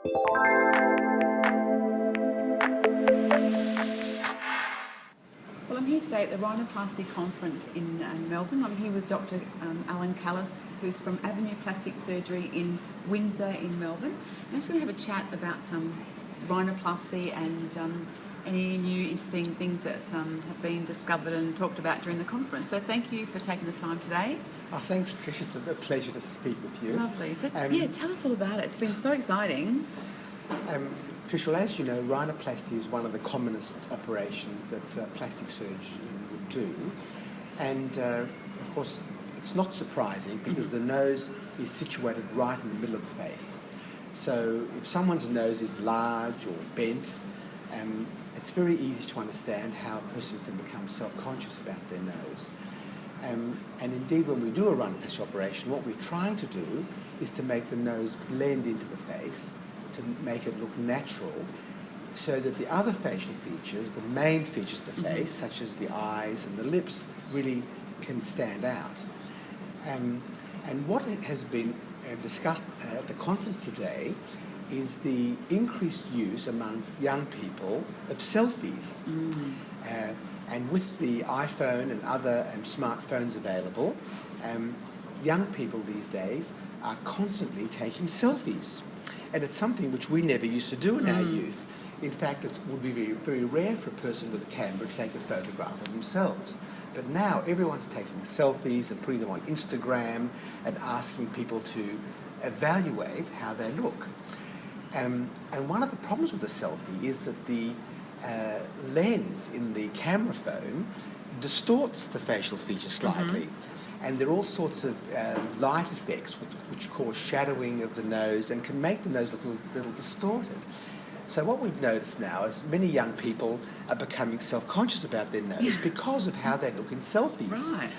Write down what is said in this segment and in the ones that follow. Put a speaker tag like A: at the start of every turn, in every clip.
A: Well, I'm here today at the Rhinoplasty Conference in Melbourne. I'm here with Dr. Alan Callis, who's from Avenue Plastic Surgery in Windsor in Melbourne. I'm just going to have a chat about rhinoplasty and any new interesting things that have been discovered and talked about during the conference. So thank you for taking the time today.
B: Oh, thanks, Trish. It's a pleasure to speak with you.
A: Lovely. So, tell us all about it. It's been so exciting.
B: Trish, well, as you know, rhinoplasty is one of the commonest operations that plastic surgery would do. And, of course, it's not surprising because the nose is situated right in the middle of the face. So if someone's nose is large or bent, it's very easy to understand how a person can become self-conscious about their nose. And indeed, when we do a rhinoplasty operation, what we're trying to do is to make the nose blend into the face, to make it look natural, so that the other facial features, the main features of the face, such as the eyes and the lips, really can stand out. And what has been discussed at the conference today is the increased use amongst young people of selfies. And with the iPhone and other smartphones available, young people these days are constantly taking selfies. And it's something which we never used to do in our youth. In fact, it would be very, very rare for a person with a camera to take a photograph of themselves. But now everyone's taking selfies and putting them on Instagram and asking people to evaluate how they look. And one of the problems with a selfie is that the lens in the camera phone distorts the facial features slightly. And there are all sorts of light effects which cause shadowing of the nose and can make the nose look a little distorted. So what we've noticed now is many young people are becoming self-conscious about their nose because of how they look in selfies.
A: Right.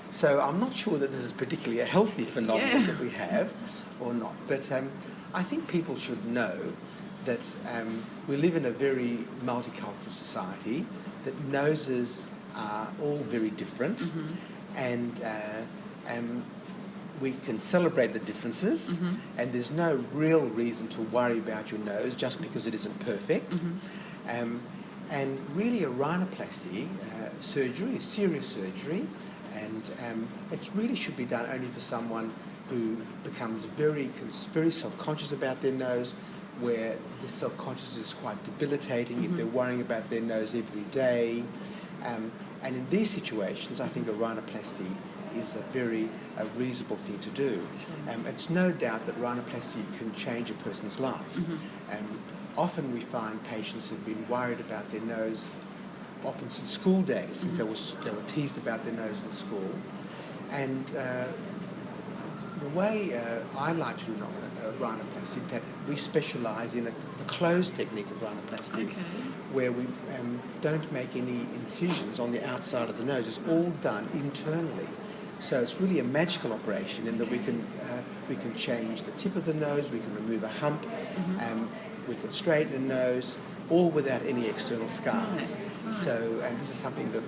B: So I'm not sure that this is particularly a healthy phenomenon that we have or not. But I think people should know that we live in a very multicultural society, that noses are all very different. And we can celebrate the differences, and there's no real reason to worry about your nose just because it isn't perfect. And really a rhinoplasty surgery, a serious surgery, and it really should be done only for someone who becomes very self-conscious about their nose, where this self-consciousness is quite debilitating if they're worrying about their nose every day. And in these situations, I think a rhinoplasty is a reasonable thing to do. It's no doubt that rhinoplasty can change a person's life. Often we find patients who've been worried about their nose, often since school days, since they were teased about their nose in school. And the way I like to do rhinoplasty, in fact, we specialise in the closed technique of rhinoplasty, where we don't make any incisions on the outside of the nose. It's all done internally. So it's really a magical operation in that we can change the tip of the nose, we can remove a hump, we can straighten the nose, all without any external scars. So, and this is something that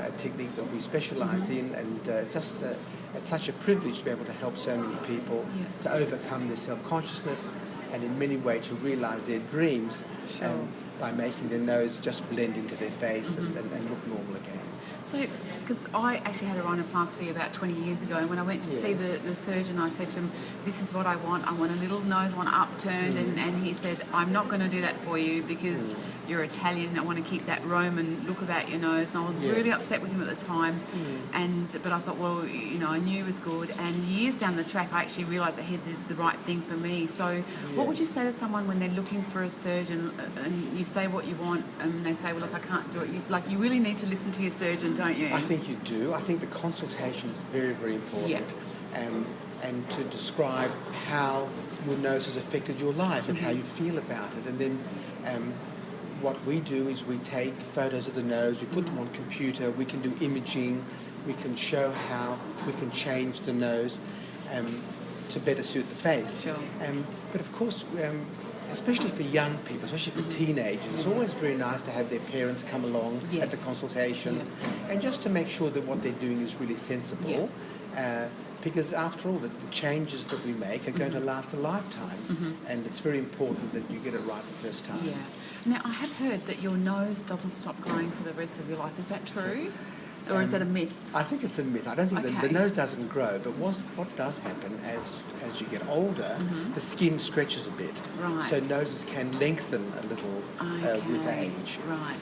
B: a technique that we specialise in, and it's such a privilege to be able to help so many people to overcome their self-consciousness and in many ways to realise their dreams by making their nose just blend into their face and look normal again.
A: So, because I actually had a rhinoplasty about 20 years ago, and when I went to see the surgeon, I said to him, this is what I want a little nose, I want it upturned, and he said, I'm not going to do that for you because you're Italian, I want to keep that Roman look about your nose, and I was really upset with him at the time, but I thought, well, I knew it was good, and years down the track, I actually realised that he did the right thing for me. So what would you say to someone when they're looking for a surgeon, and you say what you want, and they say, well, look, I can't do it, you really need to listen to your surgeon, don't you?
B: I think you do. I think the consultation is very, very important. And to describe how your nose has affected your life and how you feel about it. And then what we do is we take photos of the nose, we put them on computer, we can do imaging, we can show how we can change the nose to better suit the face. But of course, especially for young people, especially for teenagers, it's always very nice to have their parents come along at the consultation and just to make sure that what they're doing is really sensible. because after all, the changes that we make are going to last a lifetime, and it's very important that you get it right the first time.
A: Yeah. Now, I have heard that your nose doesn't stop growing for the rest of your life. Is that true? Or is that a myth?
B: I think it's a myth. I don't think
A: Okay.
B: the nose doesn't grow, but what does happen as you get older, the skin stretches a bit.
A: Right.
B: So noses can lengthen a little with
A: Okay.
B: age.
A: Right.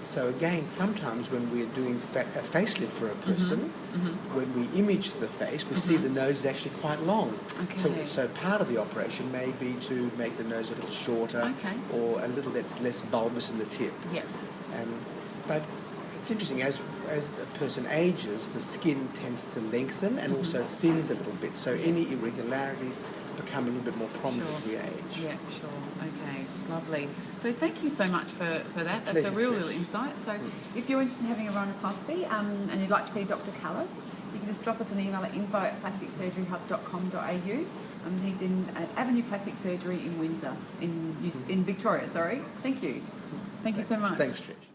B: So again, sometimes when we're doing a facelift for a person, when we image the face, we see the nose is actually quite long.
A: Okay.
B: So part of the operation may be to make the nose a little shorter
A: Okay.
B: or a little less bulbous in the tip.
A: Yep.
B: But it's interesting, as the person ages, the skin tends to lengthen and also thins a little bit. So any irregularities become a little bit more prominent as we age.
A: Yeah, sure. Okay, lovely. So thank you so much for that. That's
B: Pleasure,
A: a real
B: Trish.
A: insight. So if you're interested in having a rhinoplasty and you'd like to see Dr. Callis, you can just drop us an email at info@plasticsurgeryhub.com.au. He's in Avenue Plastic Surgery in Windsor, in Victoria, sorry. Thank you. Thank you so much.
B: Thanks, Trish.